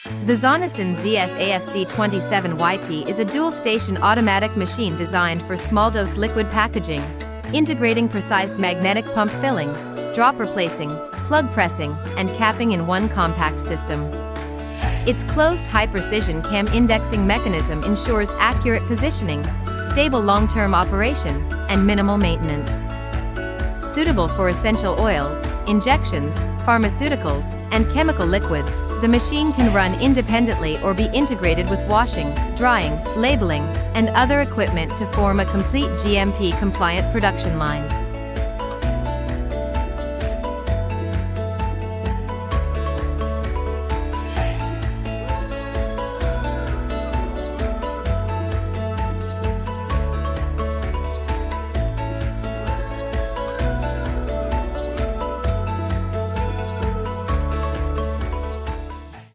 The ZONESUN ZS-AFC27YT is a dual-station automatic machine designed for small-dose liquid packaging, integrating precise magnetic pump filling, drop replacing, plug pressing, and capping in one compact system. Its closed high-precision cam indexing mechanism ensures accurate positioning, stable long-term operation, and minimal maintenance. Suitable for essential oils, injections, pharmaceuticals, and chemical liquids, the machine can run independently or be integrated with washing, drying, labeling, and other equipment to form a complete GMP-compliant production line.